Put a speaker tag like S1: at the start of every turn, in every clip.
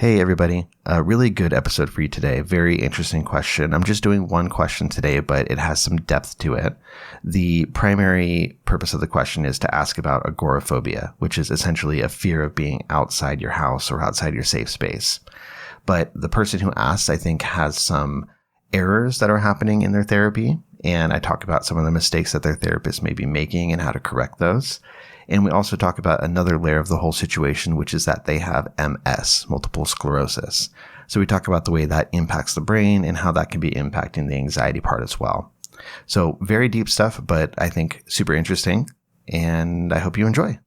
S1: Hey everybody, a really good episode for you today. Very interesting question. I'm just doing one question today, but it has some depth to it. The primary purpose of the question is to ask about agoraphobia, which is essentially a fear of being outside your house or outside your safe space. But the person who asked, I think, has some errors that are happening in their therapy. And I talk about some of the mistakes that their therapist may be making and how to correct those. And we also talk about another layer of the whole situation, which is that they have MS, multiple sclerosis. So we talk about the way that impacts the brain and how that can be impacting the anxiety part as well. So very deep stuff, but I think super interesting. And I hope you enjoy.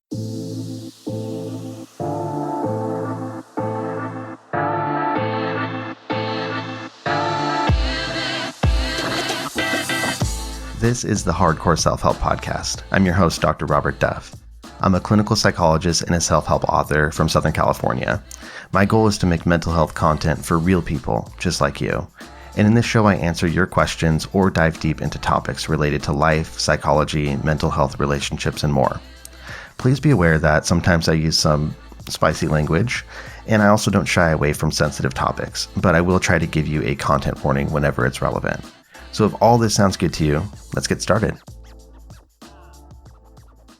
S1: This is the Hardcore Self-Help Podcast. I'm your host, Dr. Robert Duff. I'm a clinical psychologist and a self-help author from Southern California. My goal is to make mental health content for real people, just like you. And in this show, I answer your questions or dive deep into topics related to life, psychology, mental health, relationships, and more. Please be aware that sometimes I use some spicy language, and I also don't shy away from sensitive topics, but I will try to give you a content warning whenever it's relevant. So if all this sounds good to you, let's get started.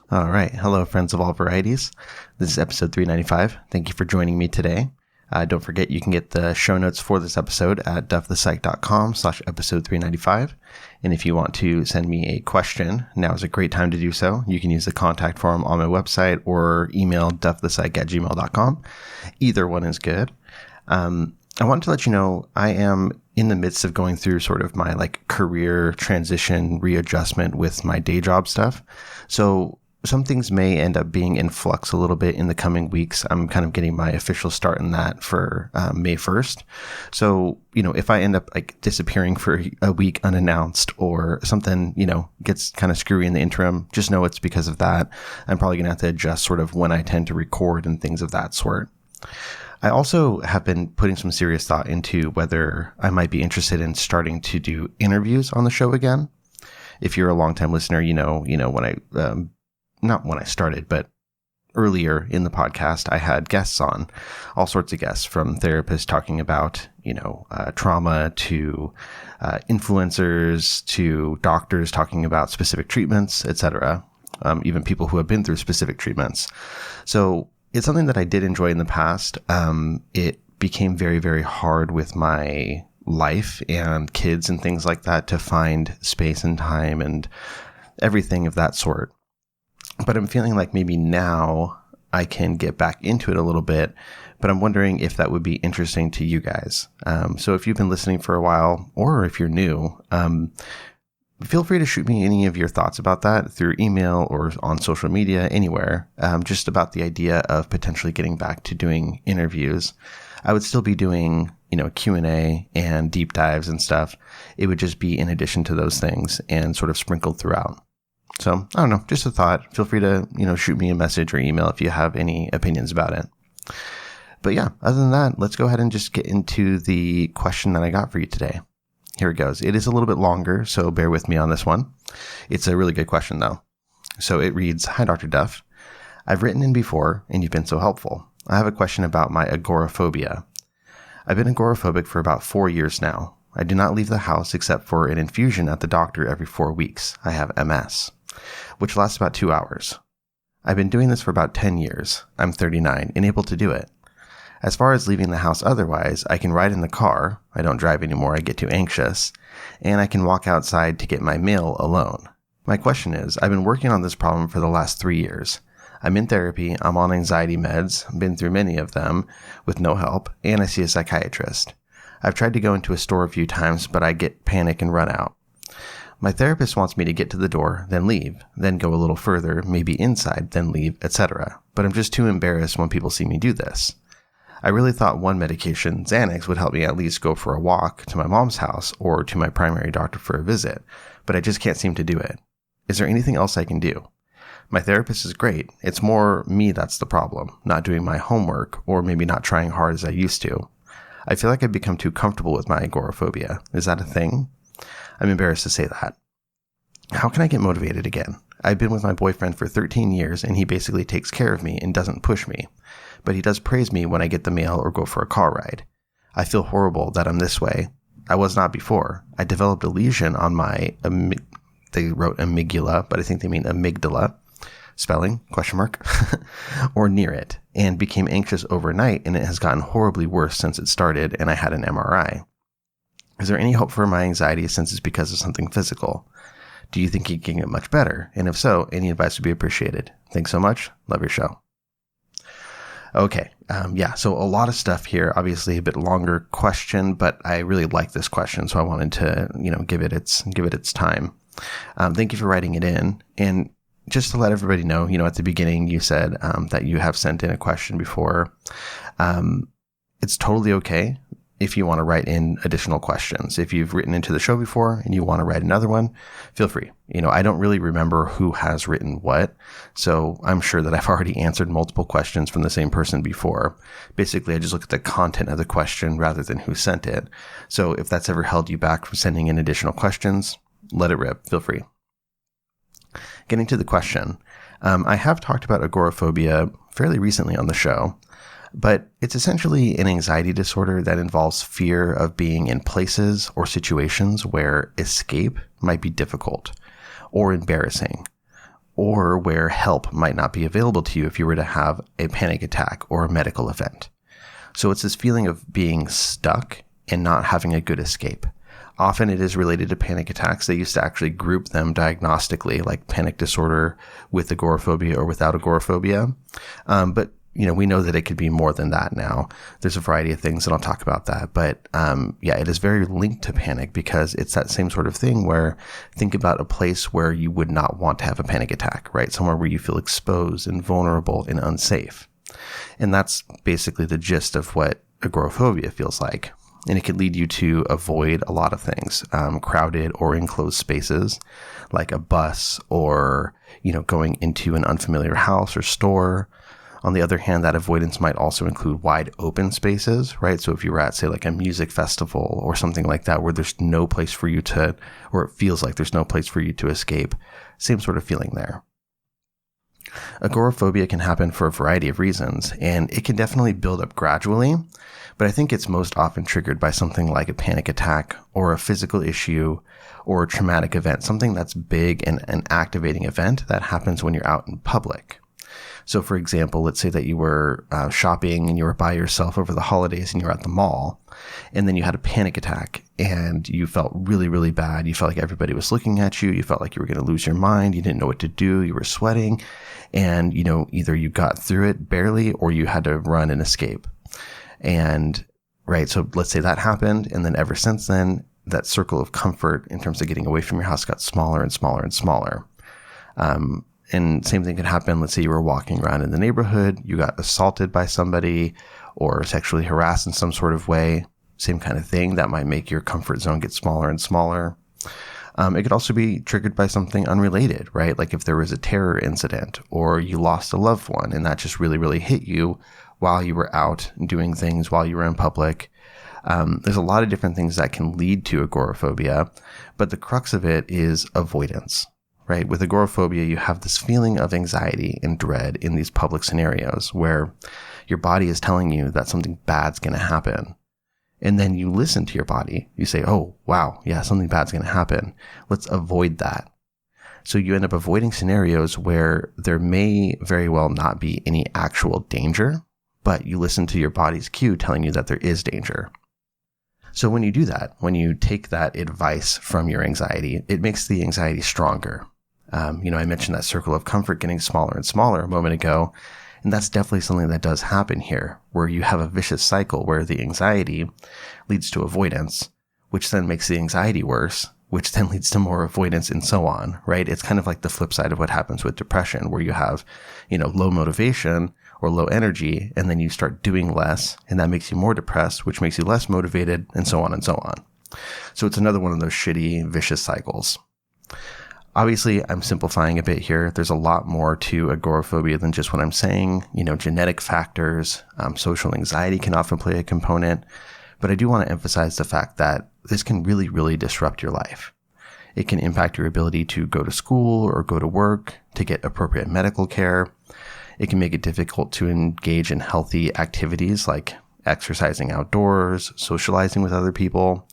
S1: All right. Hello, friends of all varieties. This is episode 395. Thank you for joining me today. Don't forget, you can get the show notes for this episode at duffthepsych.com/episode 395. And if you want to send me a question, now is a great time to do so. You can use the contact form on my website or email duffthepsych@gmail.com. Either one is good. I want to let you know I am in the midst of going through sort of my career transition readjustment with my day job stuff. So some things may end up being in flux a little bit in the coming weeks. I'm kind of getting my official start in that for May 1st. So, if I end up disappearing for a week unannounced or something, gets kind of screwy in the interim, just know it's because of that. I'm probably going to have to adjust sort of when I tend to record and things of that sort. I also have been putting some serious thought into whether I might be interested in starting to do interviews on the show again. If you're a longtime listener, when I, not when I started, but earlier in the podcast, I had guests on, all sorts of guests, from therapists talking about, trauma to influencers to doctors talking about specific treatments, etc. Even people who have been through specific treatments. So it's something that I did enjoy in the past. It became very, very hard with my life and kids and things like that to find space and time and everything of that sort. But I'm feeling like maybe now I can get back into it a little bit, but I'm wondering if that would be interesting to you guys. So if you've been listening for a while, or if you're new, feel free to shoot me any of your thoughts about that through email or on social media, anywhere, just about the idea of potentially getting back to doing interviews. I would still be doing, Q&A and deep dives and stuff. It would just be in addition to those things and sort of sprinkled throughout. So I don't know, just a thought. Feel free to, shoot me a message or email if you have any opinions about it. But yeah, other than that, let's go ahead and just get into the question that I got for you today. Here it goes. It is a little bit longer, so bear with me on this one. It's a really good question, though. So it reads, "Hi, Dr. Duff. I've written in before, and you've been so helpful. I have a question about my agoraphobia. I've been agoraphobic for about 4 years now. I do not leave the house except for an infusion at the doctor every 4 weeks. I have MS, which lasts about 2 hours. I've been doing this for about 10 years. I'm 39 and able to do it. As far as leaving the house otherwise, I can ride in the car. I don't drive anymore. I get too anxious. And I can walk outside to get my mail alone. My question is, I've been working on this problem for the last 3 years. I'm in therapy. I'm on anxiety meds, been through many of them with no help, and I see a psychiatrist. I've tried to go into a store a few times, but I get panic and run out. My therapist wants me to get to the door, then leave, then go a little further, maybe inside, then leave, etc. But I'm just too embarrassed when people see me do this. I really thought one medication, Xanax, would help me at least go for a walk to my mom's house or to my primary doctor for a visit, but I just can't seem to do it. Is there anything else I can do? My therapist is great. It's more me that's the problem, not doing my homework or maybe not trying hard as I used to. I feel like I've become too comfortable with my agoraphobia. Is that a thing? I'm embarrassed to say that. How can I get motivated again? I've been with my boyfriend for 13 years and he basically takes care of me and doesn't push me. but he does praise me when I get the mail or go for a car ride. I feel horrible that I'm this way. I was not before. I developed a lesion on my, they wrote amygdala, but I think they mean amygdala, spelling, question mark, or near it, and became anxious overnight, and it has gotten horribly worse since it started, and I had an MRI. Is there any hope for my anxiety since it's because of something physical? Do you think it can get much better? And if so, any advice would be appreciated. Thanks so much. Love your show. Okay. So a lot of stuff here, obviously a bit longer question, but I really like this question. So I wanted to, give it its time. Thank you for writing it in. And just to let everybody know, at the beginning you said, that you have sent in a question before. It's totally okay if you want to write in additional questions. If you've written into the show before and you want to write another one, feel free. I don't really remember who has written what, so I'm sure that I've already answered multiple questions from the same person before. Basically, I just look at the content of the question rather than who sent it. So if that's ever held you back from sending in additional questions, let it rip. Feel free. Getting to the question, I have talked about agoraphobia fairly recently on the show. But it's essentially an anxiety disorder that involves fear of being in places or situations where escape might be difficult or embarrassing, or where help might not be available to you if you were to have a panic attack or a medical event. So it's this feeling of being stuck and not having a good escape. Often it is related to panic attacks. They used to actually group them diagnostically, like panic disorder with agoraphobia or without agoraphobia. But we know that it could be more than that now. There's a variety of things, and I'll talk about that. But it is very linked to panic because it's that same sort of thing where think about a place where you would not want to have a panic attack, right? Somewhere where you feel exposed and vulnerable and unsafe. And that's basically the gist of what agoraphobia feels like. And it can lead you to avoid a lot of things, crowded or enclosed spaces like a bus or, going into an unfamiliar house or store. On the other hand, that avoidance might also include wide open spaces, right? So if you were at, say, like a music festival or something like that, where there's no place for you to, or it feels like there's no place for you to escape, same sort of feeling there. Agoraphobia can happen for a variety of reasons, and it can definitely build up gradually, but I think it's most often triggered by something like a panic attack or a physical issue or a traumatic event, something that's big and an activating event that happens when you're out in public. So for example, let's say that you were shopping and you were by yourself over the holidays and you were at the mall, and then you had a panic attack and you felt really, really bad. You felt like everybody was looking at you. You felt like you were going to lose your mind. You didn't know what to do. You were sweating, and either you got through it barely or you had to run and escape. And right, so let's say that happened, and then ever since then, that circle of comfort in terms of getting away from your house got smaller and smaller and smaller. And same thing could happen. Let's say you were walking around in the neighborhood, you got assaulted by somebody or sexually harassed in some sort of way. Same kind of thing that might make your comfort zone get smaller and smaller. It could also be triggered by something unrelated, right? Like if there was a terror incident or you lost a loved one and that just really, really hit you while you were out doing things, while you were in public. There's a lot of different things that can lead to agoraphobia, but the crux of it is avoidance. Right? With agoraphobia, you have this feeling of anxiety and dread in these public scenarios where your body is telling you that something bad's going to happen. And then you listen to your body. You say, oh, wow, yeah, something bad's going to happen. Let's avoid that. So you end up avoiding scenarios where there may very well not be any actual danger, but you listen to your body's cue telling you that there is danger. So when you do that, when you take that advice from your anxiety, it makes the anxiety stronger. I mentioned that circle of comfort getting smaller and smaller a moment ago, and that's definitely something that does happen here, where you have a vicious cycle where the anxiety leads to avoidance, which then makes the anxiety worse, which then leads to more avoidance and so on, right? It's kind of like the flip side of what happens with depression, where you have, low motivation or low energy, and then you start doing less, and that makes you more depressed, which makes you less motivated, and so on and so on. So it's another one of those shitty, vicious cycles. Obviously, I'm simplifying a bit here. There's a lot more to agoraphobia than just what I'm saying. Genetic factors, social anxiety can often play a component. But I do want to emphasize the fact that this can really, really disrupt your life. It can impact your ability to go to school or go to work, to get appropriate medical care. It can make it difficult to engage in healthy activities like exercising outdoors, socializing with other people.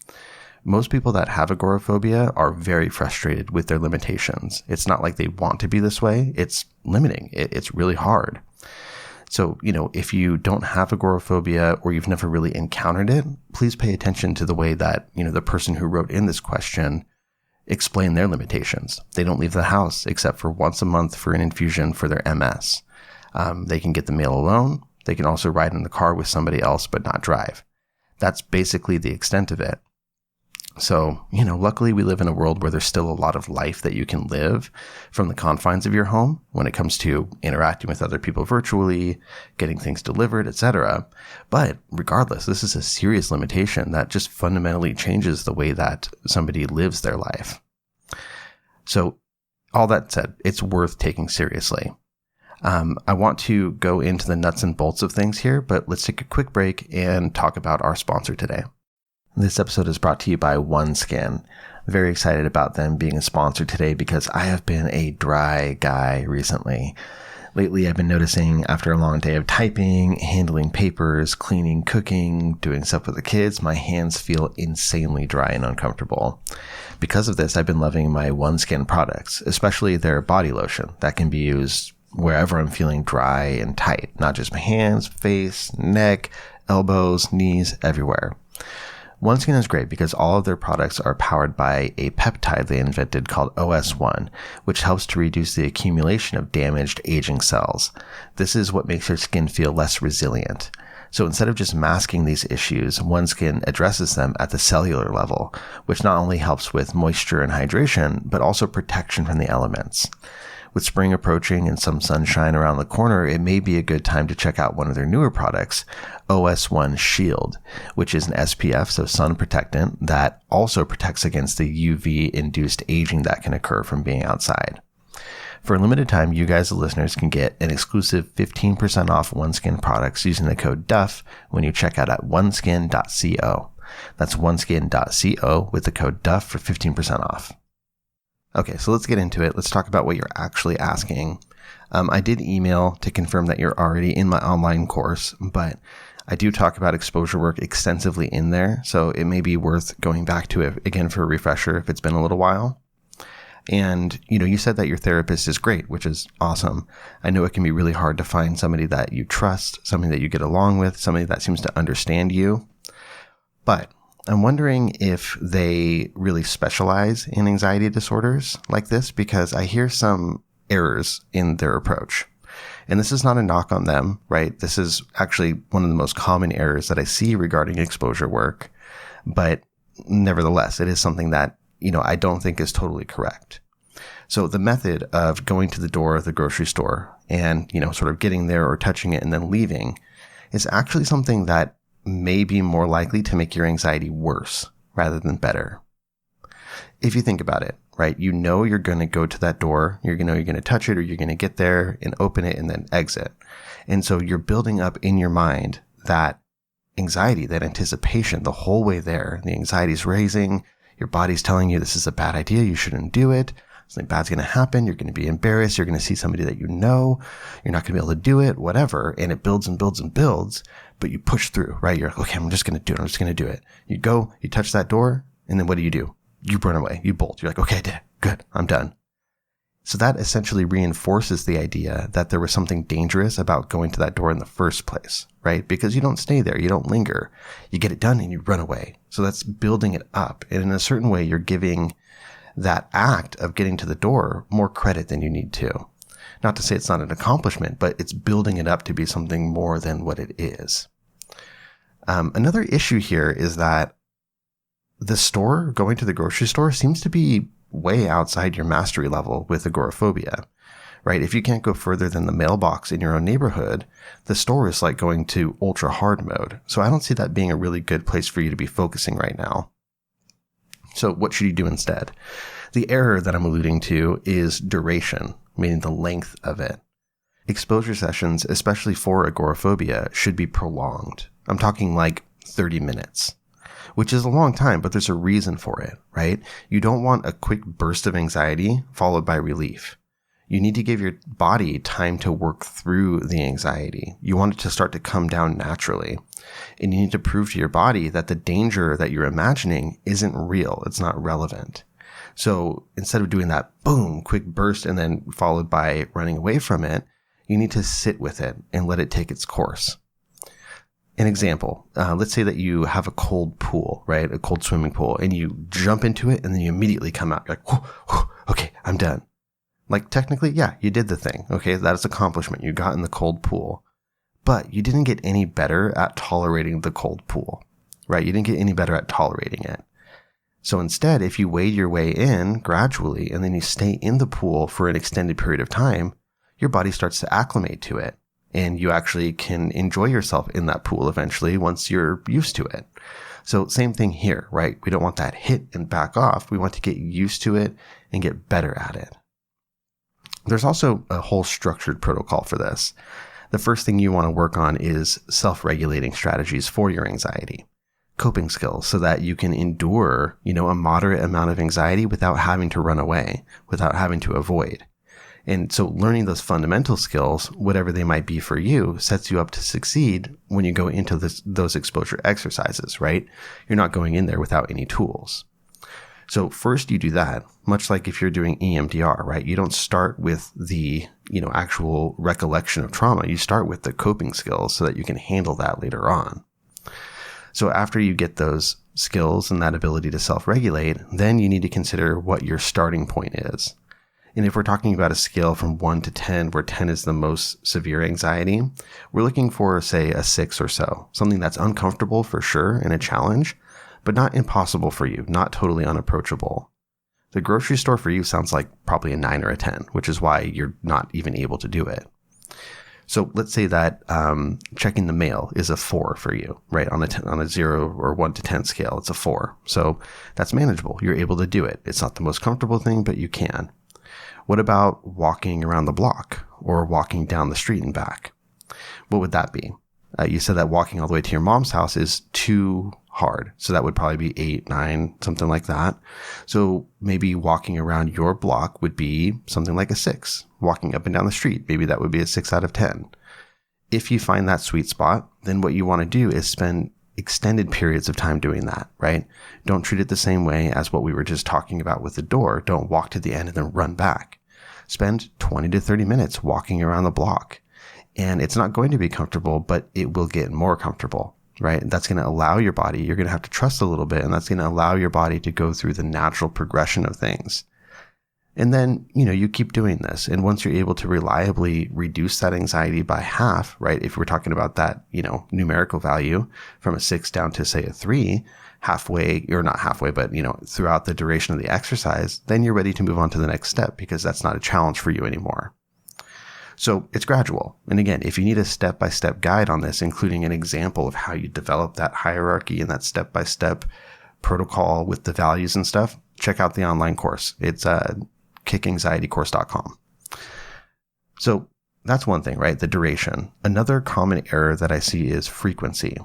S1: Most people that have agoraphobia are very frustrated with their limitations. It's not like they want to be this way. It's limiting. It's really hard. So, if you don't have agoraphobia or you've never really encountered it, please pay attention to the way that, the person who wrote in this question explained their limitations. They don't leave the house except for once a month for an infusion for their MS. They can get the mail alone. They can also ride in the car with somebody else but not drive. That's basically the extent of it. So, luckily we live in a world where there's still a lot of life that you can live from the confines of your home when it comes to interacting with other people virtually, getting things delivered, etc. But regardless, this is a serious limitation that just fundamentally changes the way that somebody lives their life. So, all that said, it's worth taking seriously. I want to go into the nuts and bolts of things here, but let's take a quick break and talk about our sponsor today. This episode is brought to you by OneSkin. Very excited about them being a sponsor today because I have been a dry guy recently. Lately, I've been noticing after a long day of typing, handling papers, cleaning, cooking, doing stuff with the kids, my hands feel insanely dry and uncomfortable. Because of this, I've been loving my OneSkin products, especially their body lotion that can be used wherever I'm feeling dry and tight, not just my hands, face, neck, elbows, knees, everywhere. OneSkin is great because all of their products are powered by a peptide they invented called OS1, which helps to reduce the accumulation of damaged aging cells. This is what makes your skin feel less resilient. So instead of just masking these issues, OneSkin addresses them at the cellular level, which not only helps with moisture and hydration, but also protection from the elements. With spring approaching and some sunshine around the corner, it may be a good time to check out one of their newer products, OS1 Shield, which is an SPF, so sun protectant, that also protects against the UV-induced aging that can occur from being outside. For a limited time, you guys, the listeners, can get an exclusive 15% off OneSkin products using the code DUFF when you check out at oneskin.co. That's oneskin.co with the code DUFF for 15% off. Okay, so let's get into it. Let's talk about what you're actually asking. I did email to confirm that you're already in my online course, but I do talk about exposure work extensively in there, so it may be worth going back to it again for a refresher if it's been a little while. And, you said that your therapist is great, which is awesome. I know it can be really hard to find somebody that you trust, somebody that you get along with, somebody that seems to understand you. But I'm wondering if they really specialize in anxiety disorders like this, because I hear some errors in their approach. And this is not a knock on them, right? This is actually one of the most common errors that I see regarding exposure work. But nevertheless, it is something that, I don't think is totally correct. So the method of going to the door of the grocery store and, sort of getting there or touching it and then leaving is actually something that may be more likely to make your anxiety worse rather than better. If you think about it, right? You're going to go to that door, you're going to touch it, or you're going to get there and open it and then exit. And so you're building up in your mind that anxiety, that anticipation the whole way there. The anxiety's raising, your body's telling you this is a bad idea, you shouldn't do it. Something bad's going to happen. You're going to be embarrassed. You're going to see somebody that you're not going to be able to do it, whatever. And it builds and builds and builds, but you push through, right? You're like, okay, I'm just going to do it. I'm just going to do it. You go, you touch that door, and then what do? You run away. You bolt. You're like, okay, I did it. Good. I'm done. So that essentially reinforces the idea that there was something dangerous about going to that door in the first place, right? Because you don't stay there. You don't linger. You get it done and you run away. So that's building it up. And in a certain way, you're giving that act of getting to the door more credit than you need to. Not to say it's not an accomplishment, but it's building it up to be something more than what it is. Another issue here is that going to the grocery store seems to be way outside your mastery level with agoraphobia, right? If you can't go further than the mailbox in your own neighborhood, the store is like going to ultra hard mode. So I don't see that being a really good place for you to be focusing right now. So what should you do instead? The error that I'm alluding to is duration, meaning the length of it. Exposure sessions, especially for agoraphobia, should be prolonged. I'm talking like 30 minutes, which is a long time, but there's a reason for it, right? You don't want a quick burst of anxiety followed by relief. You need to give your body time to work through the anxiety. You want it to start to come down naturally. And you need to prove to your body that the danger that you're imagining isn't real. It's not relevant. So instead of doing that boom, quick burst and then followed by running away from it, you need to sit with it and let it take its course. An example, let's say that you have a cold pool, right? A cold swimming pool, and you jump into it and then you immediately come out. You're like, whew, whew, okay, I'm done. Like technically, yeah, you did the thing. Okay, that is accomplishment. You got in the cold pool, but you didn't get any better at tolerating the cold pool, right? You didn't get any better at tolerating it. So instead, if you wade your way in gradually and then you stay in the pool for an extended period of time, your body starts to acclimate to it. And you actually can enjoy yourself in that pool eventually once you're used to it. So same thing here, right? We don't want that hit and back off. We want to get used to it and get better at it. There's also a whole structured protocol for this. The first thing you want to work on is self-regulating strategies for your anxiety, coping skills so that you can endure, a moderate amount of anxiety without having to run away, without having to avoid. And so learning those fundamental skills, whatever they might be for you, sets you up to succeed when you go into those exposure exercises, right? You're not going in there without any tools. So first you do that, much like if you're doing EMDR, right? You don't start with the, actual recollection of trauma. You start with the coping skills so that you can handle that later on. So after you get those skills and that ability to self-regulate, then you need to consider what your starting point is. And if we're talking about a scale from 1 to 10, where 10 is the most severe anxiety, we're looking for, say, a 6 or so, something that's uncomfortable for sure and a challenge, but not impossible for you, not totally unapproachable. The grocery store for you sounds like probably a 9 or a 10, which is why you're not even able to do it. So let's say that checking the mail is a 4 for you, right? On a 0 or 1 to 10 scale, it's a 4. So that's manageable. You're able to do it. It's not the most comfortable thing, but you can. What about walking around the block or walking down the street and back? What would that be? You said that walking all the way to your mom's house is too hard. So that would probably be 8, 9, something like that. So maybe walking around your block would be something like a 6. Walking up and down the street, maybe that would be a 6 out of 10. If you find that sweet spot, then what you want to do is spend extended periods of time doing that, right? Don't treat it the same way as what we were just talking about with the door. Don't walk to the end and then run back. Spend 20 to 30 minutes walking around the block. And it's not going to be comfortable, but it will get more comfortable, right? That's going to allow your body, you're going to have to trust a little bit, and that's going to allow your body to go through the natural progression of things. And then, you keep doing this. And once you're able to reliably reduce that anxiety by half, right? If we're talking about that, numerical value from a 6 down to say a 3, halfway, or not halfway, but, throughout the duration of the exercise, then you're ready to move on to the next step because that's not a challenge for you anymore. So it's gradual. And again, if you need a step-by-step guide on this, including an example of how you develop that hierarchy and that step-by-step protocol with the values and stuff, check out the online course. It's kickanxietycourse.com. So that's one thing, right? The duration. Another common error that I see is frequency.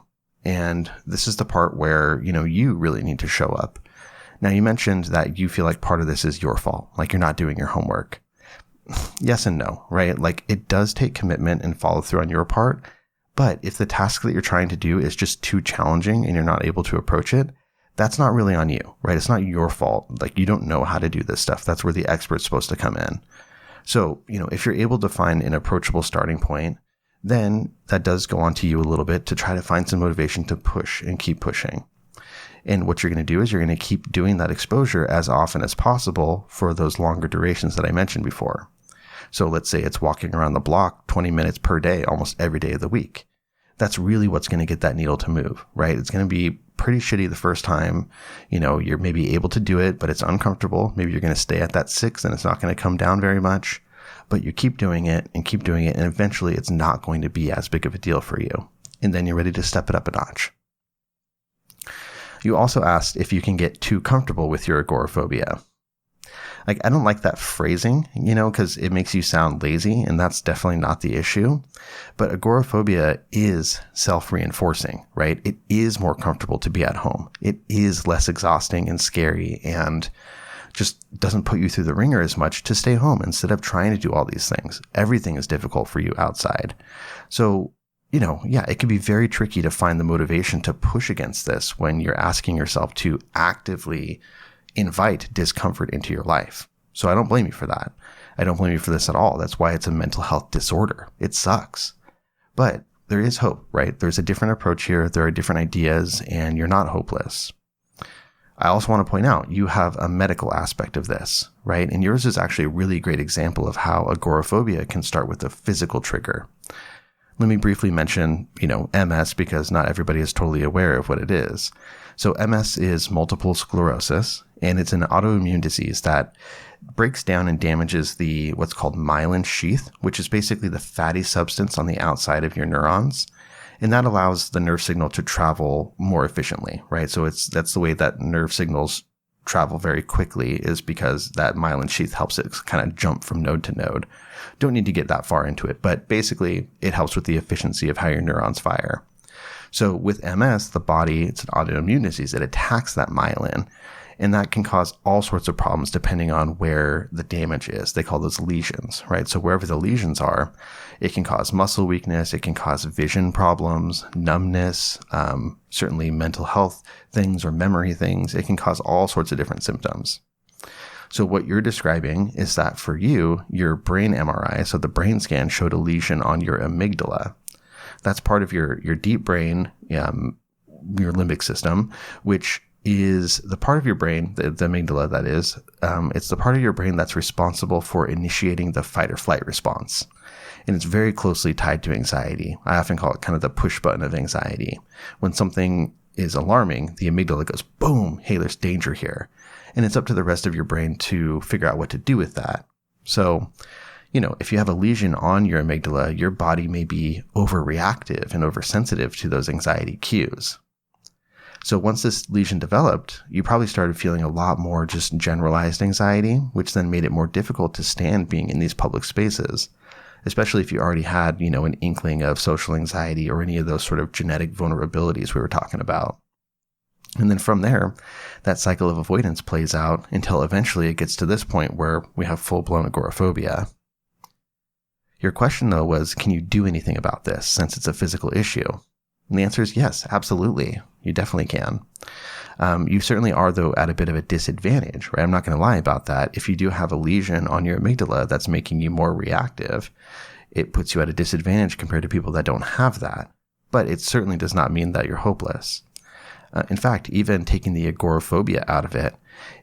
S1: And this is the part where, you really need to show up. Now, you mentioned that you feel like part of this is your fault, like you're not doing your homework. Yes and no, right? Like it does take commitment and follow through on your part. But if the task that you're trying to do is just too challenging and you're not able to approach it, that's not really on you, right? It's not your fault. Like you don't know how to do this stuff. That's where the expert's supposed to come in. So, if you're able to find an approachable starting point, then that does go on to you a little bit to try to find some motivation to push and keep pushing. And what you're going to do is you're going to keep doing that exposure as often as possible for those longer durations that I mentioned before. So let's say it's walking around the block 20 minutes per day, almost every day of the week. That's really what's going to get that needle to move, right? It's going to be pretty shitty the first time. You're maybe able to do it, but it's uncomfortable. Maybe you're going to stay at that 6 and it's not going to come down very much, but you keep doing it. And eventually it's not going to be as big of a deal for you. And then you're ready to step it up a notch. You also asked if you can get too comfortable with your agoraphobia. Like, I don't like that phrasing, because it makes you sound lazy, and that's definitely not the issue. But agoraphobia is self-reinforcing, right? It is more comfortable to be at home. It is less exhausting and scary and just doesn't put you through the ringer as much to stay home instead of trying to do all these things. Everything is difficult for you outside. So, it can be very tricky to find the motivation to push against this when you're asking yourself to actively invite discomfort into your life. So I don't blame you for that. I don't blame you for this at all. That's why it's a mental health disorder. It sucks. But there is hope, right? There's a different approach here. There are different ideas, and you're not hopeless. I also want to point out you have a medical aspect of this, right? And yours is actually a really great example of how agoraphobia can start with a physical trigger. Let me briefly mention, MS, because not everybody is totally aware of what it is. So MS is multiple sclerosis, and it's an autoimmune disease that breaks down and damages the what's called myelin sheath, which is basically the fatty substance on the outside of your neurons. And that allows the nerve signal to travel more efficiently, right? So that's the way that nerve signals travel very quickly, is because that myelin sheath helps it kind of jump from node to node. Don't need to get that far into it, but basically it helps with the efficiency of how your neurons fire. So with MS, the body, it's an autoimmune disease. It attacks that myelin, and that can cause all sorts of problems depending on where the damage is. They call those lesions, right? So wherever the lesions are, it can cause muscle weakness. It can cause vision problems, numbness, certainly mental health things or memory things. It can cause all sorts of different symptoms. So what you're describing is that for you, your brain MRI, so the brain scan, showed a lesion on your amygdala. That's part of your deep brain, your limbic system, which is the part of your brain, the amygdala that is, it's the part of your brain that's responsible for initiating the fight or flight response. And it's very closely tied to anxiety. I often call it kind of the push button of anxiety. When something is alarming, the amygdala goes, boom, hey, there's danger here. And it's up to the rest of your brain to figure out what to do with that. So, if you have a lesion on your amygdala, your body may be overreactive and oversensitive to those anxiety cues. So once this lesion developed, you probably started feeling a lot more just generalized anxiety, which then made it more difficult to stand being in these public spaces, especially if you already had, an inkling of social anxiety or any of those sort of genetic vulnerabilities we were talking about. And then from there, that cycle of avoidance plays out until eventually it gets to this point where we have full-blown agoraphobia. Your question, though, was, can you do anything about this since it's a physical issue? And the answer is yes, absolutely. You definitely can. You certainly are, though, at a bit of a disadvantage, right? I'm not going to lie about that. If you do have a lesion on your amygdala that's making you more reactive, it puts you at a disadvantage compared to people that don't have that. But it certainly does not mean that you're hopeless. In fact, even taking the agoraphobia out of it,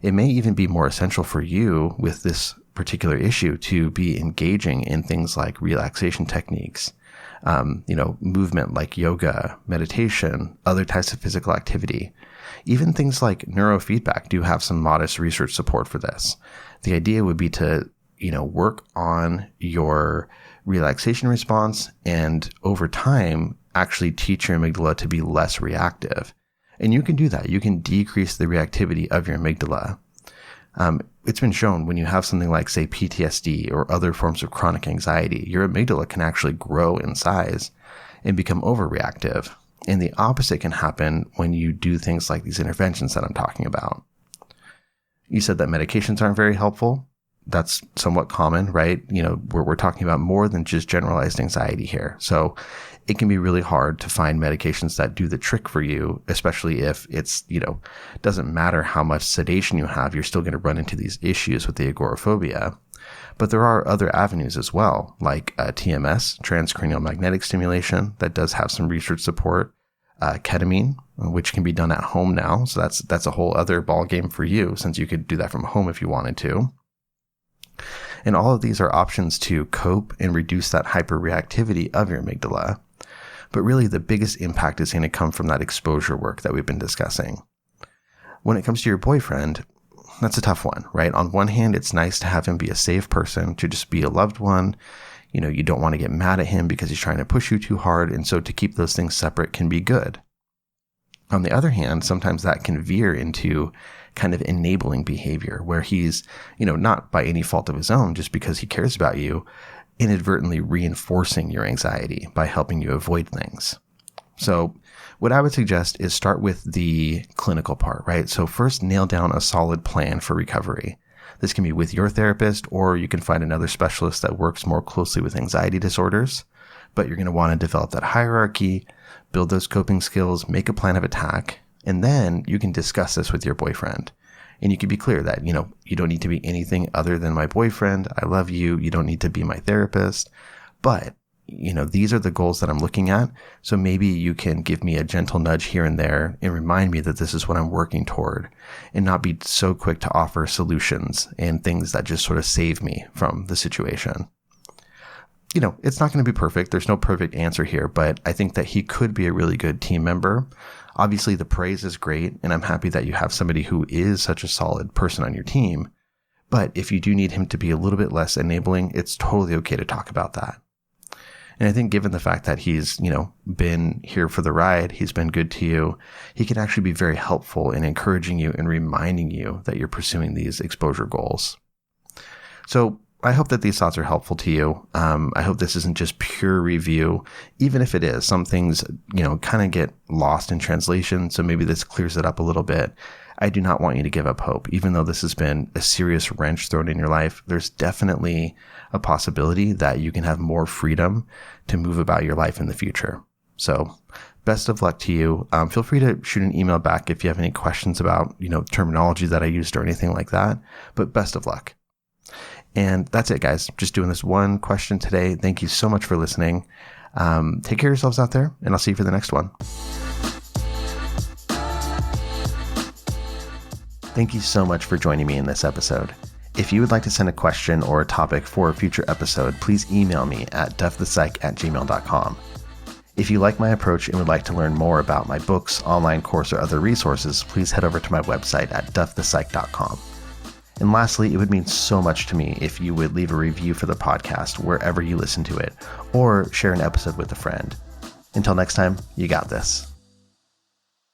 S1: it may even be more essential for you with this particular issue to be engaging in things like relaxation techniques, movement like yoga, meditation, other types of physical activity. Even things like neurofeedback do have some modest research support for this. The idea would be to, work on your relaxation response and over time actually teach your amygdala to be less reactive. And you can do that. You can decrease the reactivity of your amygdala. It's been shown when you have something like, say, PTSD or other forms of chronic anxiety, your amygdala can actually grow in size and become overreactive. And the opposite can happen when you do things like these interventions that I'm talking about. You said that medications aren't very helpful. That's somewhat common, right? We're talking about more than just generalized anxiety here. So it can be really hard to find medications that do the trick for you, especially if it's, doesn't matter how much sedation you have, you're still going to run into these issues with the agoraphobia. But there are other avenues as well, like TMS, transcranial magnetic stimulation, that does have some research support, ketamine, which can be done at home now. So that's a whole other ball game for you, since you could do that from home if you wanted to. And all of these are options to cope and reduce that hyperreactivity of your amygdala. But really, the biggest impact is going to come from that exposure work that we've been discussing. When it comes to your boyfriend, that's a tough one, right? On one hand, it's nice to have him be a safe person, to just be a loved one. You don't want to get mad at him because he's trying to push you too hard. And so to keep those things separate can be good. On the other hand, sometimes that can veer into kind of enabling behavior where he's, not by any fault of his own, just because he cares about you, inadvertently reinforcing your anxiety by helping you avoid things. So what I would suggest is start with the clinical part, right? So first nail down a solid plan for recovery. This can be with your therapist, or you can find another specialist that works more closely with anxiety disorders. But you're going to want to develop that hierarchy, build those coping skills, make a plan of attack, and then you can discuss this with your boyfriend. And you can be clear that, you don't need to be anything other than my boyfriend. I love you. You don't need to be my therapist. But these are the goals that I'm looking at. So maybe you can give me a gentle nudge here and there and remind me that this is what I'm working toward, and not be so quick to offer solutions and things that just sort of save me from the situation. It's not going to be perfect. There's no perfect answer here, but I think that he could be a really good team member. Obviously, the praise is great, and I'm happy that you have somebody who is such a solid person on your team. But if you do need him to be a little bit less enabling, it's totally okay to talk about that. And I think given the fact that he's, been here for the ride, he's been good to you, he can actually be very helpful in encouraging you and reminding you that you're pursuing these exposure goals. So I hope that these thoughts are helpful to you. I hope this isn't just pure review. Even if it is, some things, kind of get lost in translation. So maybe this clears it up a little bit. I do not want you to give up hope. Even though this has been a serious wrench thrown in your life, there's definitely a possibility that you can have more freedom to move about your life in the future. So best of luck to you. Feel free to shoot an email back if you have any questions about, terminology that I used or anything like that. But best of luck. And that's it, guys. Just doing this one question today. Thank you so much for listening. Take care of yourselves out there, and I'll see you for the next one. Thank you so much for joining me in this episode. If you would like to send a question or a topic for a future episode, please email me at duffthepsych@gmail.com. If you like my approach and would like to learn more about my books, online course, or other resources, please head over to my website at duffthepsych.com. And lastly, it would mean so much to me if you would leave a review for the podcast wherever you listen to it, or share an episode with a friend. Until next time, you got this.